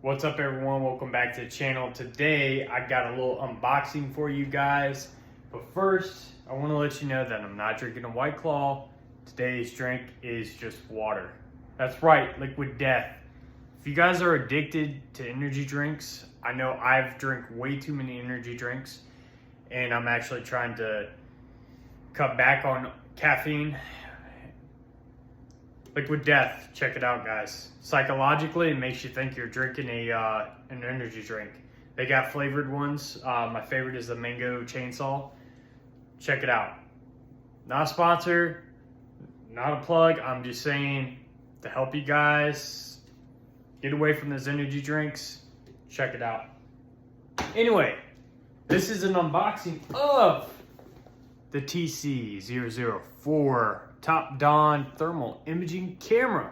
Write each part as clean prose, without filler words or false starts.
What's up everyone, welcome back to the channel. Today I got a little unboxing for you guys, but first I want to let you know that I'm not drinking a White Claw. Today's drink is just water. That's right, liquid death. If you guys are addicted to energy drinks, I know I've drank way too many energy drinks and I'm actually trying to cut back on caffeine. Liquid Death, check it out guys. Psychologically, it makes you think you're drinking an energy drink. They got flavored ones. My favorite is the mango chainsaw. Check it out. Not a sponsor, not a plug. I'm just saying to help you guys get away from those energy drinks. Check it out. Anyway, this is an unboxing of the TC004 TOPDON thermal imaging camera.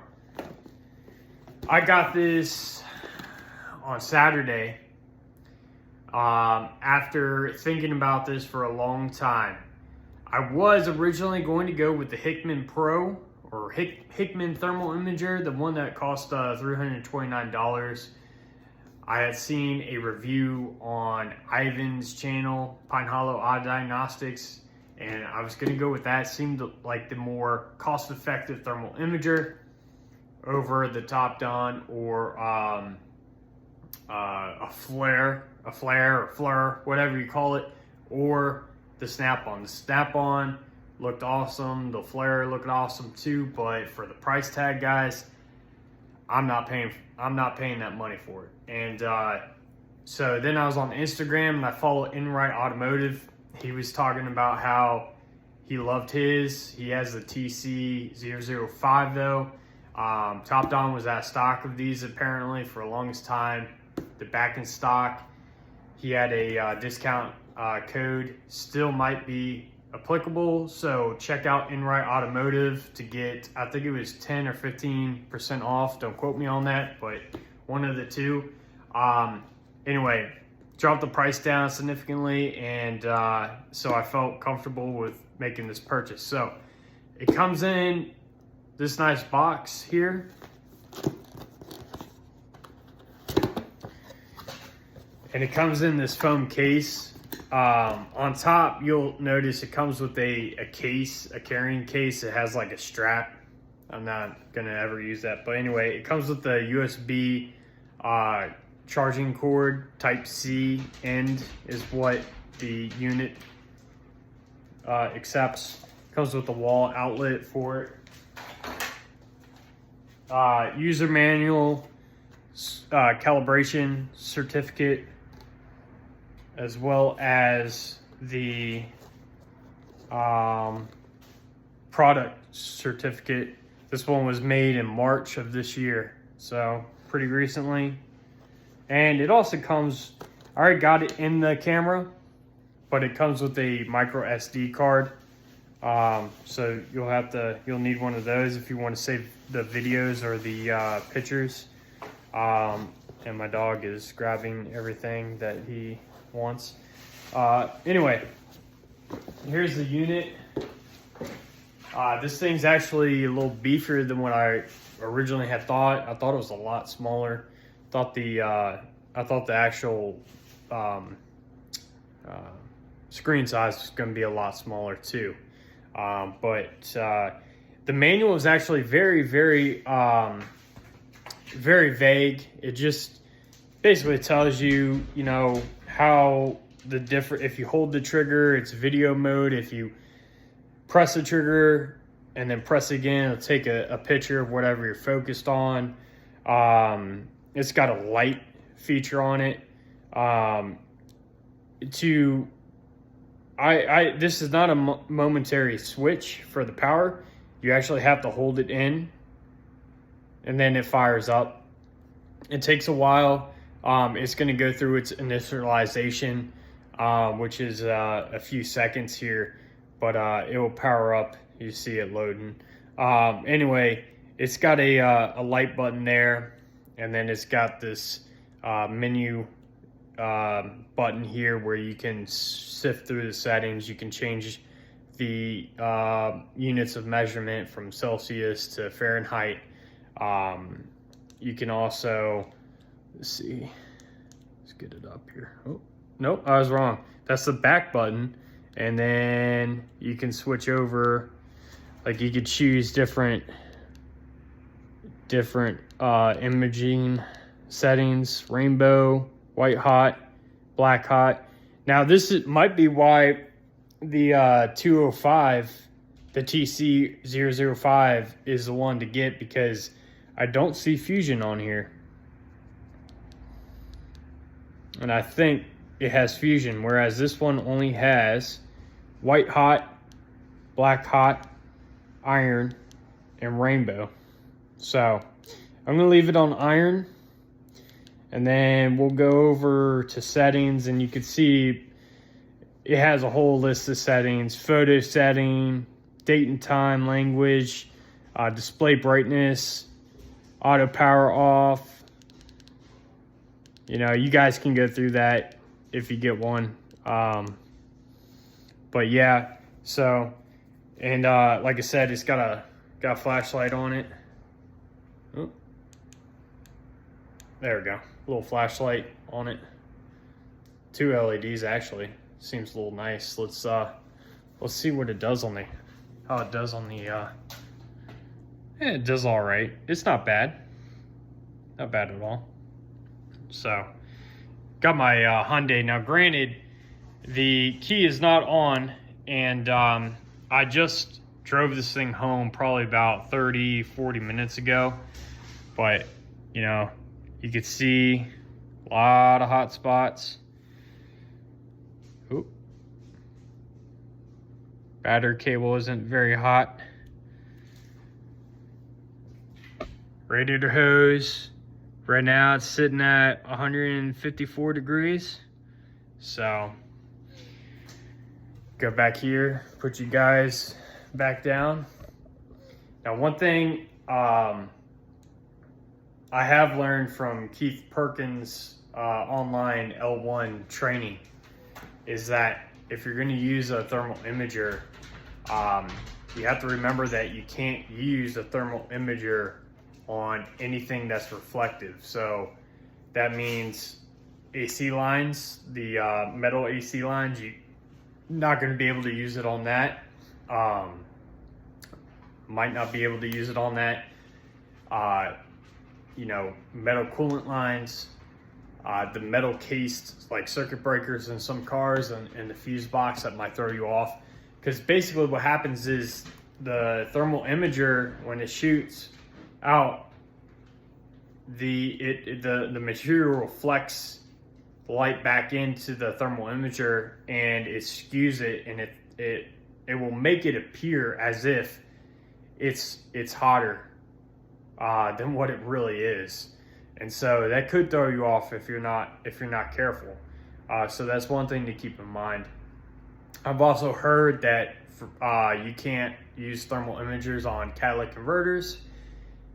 I got this on Saturday after thinking about this for a long time. I was originally going to go with the Hickman Pro or Hickman thermal imager, the one that cost $329. I had seen a review on Ivan's channel, Pine Hollow Eye Diagnostics, and I was going to go with that. Seemed like the more cost-effective thermal imager over the TOPDON or a flare, whatever you call it, or the Snap-on. The Snap-on looked awesome. The flare looked awesome too, but for the price tag, guys, I'm not paying that money for it. And so then I was on Instagram and I followed Enright Automotive. He was talking about how he loved his. He has the TC005 though. TOPDON was out of stock of these apparently for the longest time. They're back in stock. He had a discount code, still might be applicable. So check out Enright Automotive to get, I think it was 10 or 15% off. Don't quote me on that, but one of the two. Anyway, dropped the price down significantly, and so I felt comfortable with making this purchase. So it comes in this nice box here, and it comes in this foam case. On top, you'll notice it comes with a case, a carrying case. It has like a strap. I'm not gonna ever use that, but anyway, it comes with the USB charging cord. Type C end is what the unit accepts. Comes with a wall outlet for it. User manual, calibration certificate, as well as the product certificate. This one was made in March of this year, so pretty recently. And it also comes, I already got it in the camera, but it comes with a micro SD card. So you'll need one of those if you want to save the videos or the pictures. And my dog is grabbing everything that he wants. Anyway, here's the unit. This thing's actually a little beefier than what I originally had thought. I thought it was a lot smaller. I thought the actual screen size was going to be a lot smaller too. But the manual is actually very vague. It just basically tells you, you know, how the different, if you hold the trigger, it's video mode. If you press the trigger and then press again, it'll take a picture of whatever you're focused on. It's got a light feature on it. This is not a momentary switch for the power. You actually have to hold it in and then it fires up. It takes a while. It's going to go through its initialization, which is a few seconds here, but it will power up. You see it loading. Anyway, it's got a light button there, and then it's got this menu button here where you can sift through the settings. You can change the units of measurement from Celsius to Fahrenheit. You can also Let's see. Let's get it up here. Oh, nope, I was wrong. That's the back button. And then you can switch over, like you could choose different imaging settings: rainbow, white hot, black hot. Now might be why the 205, the TC005 is the one to get, because I don't see fusion on here. And I think it has fusion, whereas this one only has white hot, black hot, iron, and rainbow. So I'm gonna leave it on iron, and then we'll go over to settings, and you can see it has a whole list of settings: photo setting, date and time, language, display brightness, auto power off. You know, you guys can go through that if you get one. But yeah, so, and like I said, it's got a flashlight on it. Oh, there we go, a little flashlight on it. 2 LEDs actually. Seems a little nice. Let's see what it does on the, how it does on the, yeah, it does all right. It's not bad. Not bad at all. So, got my Hyundai. Now, granted, the key is not on, and I just drove this thing home probably about 30-40 minutes ago. But, you know, you could see a lot of hot spots. Oop. Battery cable isn't very hot. Radiator hose, right now it's sitting at 154 degrees. So, go back here, put you guys back down. Now, one thing I have learned from Keith Perkins' online L1 training is that if you're going to use a thermal imager, you have to remember that you can't use a thermal imager on anything that's reflective. So that means AC lines, the metal AC lines, you're not going to be able to use it on that. Might not be able to use it on that. You know, metal coolant lines, the metal cased like circuit breakers in some cars, and the fuse box that might throw you off. Because basically what happens is the thermal imager, when it shoots out, the material reflects the light back into the thermal imager, and it skews it, and it will make it appear as if it's hotter than what it really is. And so that could throw you off if you're not careful. So that's one thing to keep in mind. I've also heard that you can't use thermal imagers on catalytic converters.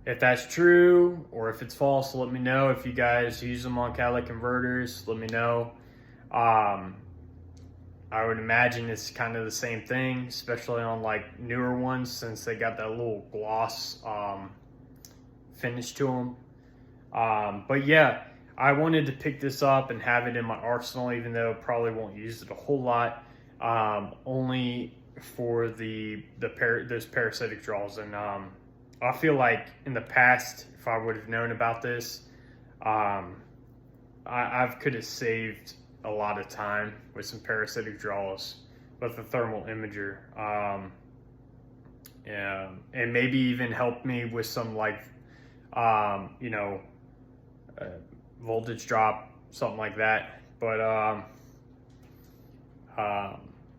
If that's true or if it's false, let me know. If you guys use them on catalytic converters, let me know. I would imagine it's kind of the same thing, especially on like newer ones, since they got that little gloss finish to them. But yeah, I wanted to pick this up and have it in my arsenal, even though I probably won't use it a whole lot, only for those parasitic draws. And I feel like in the past, if I would have known about this, I could have saved a lot of time with some parasitic draws with the thermal imager, and maybe even helped me with some like you know, voltage drop, something like that. But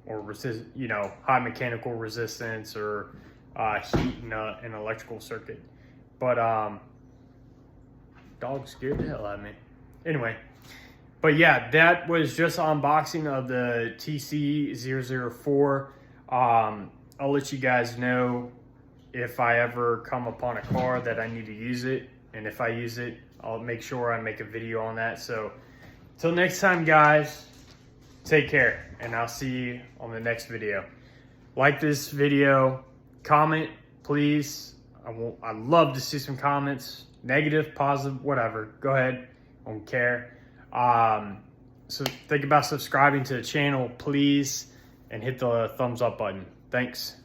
or you know, high mechanical resistance, or heat in an electrical circuit. But dog scared the hell out of me. Anyway, but yeah, that was just unboxing of the TC004. I'll let you guys know if I ever come upon a car that I need to use it, and if I use it, I'll make sure I make a video on that. So till next time, guys, take care, and I'll see you on the next video. Like this video, comment, please. I'd love to see some comments, negative, positive, whatever. Go ahead, don't care. So think about subscribing to the channel, please, and hit the thumbs up button. Thanks.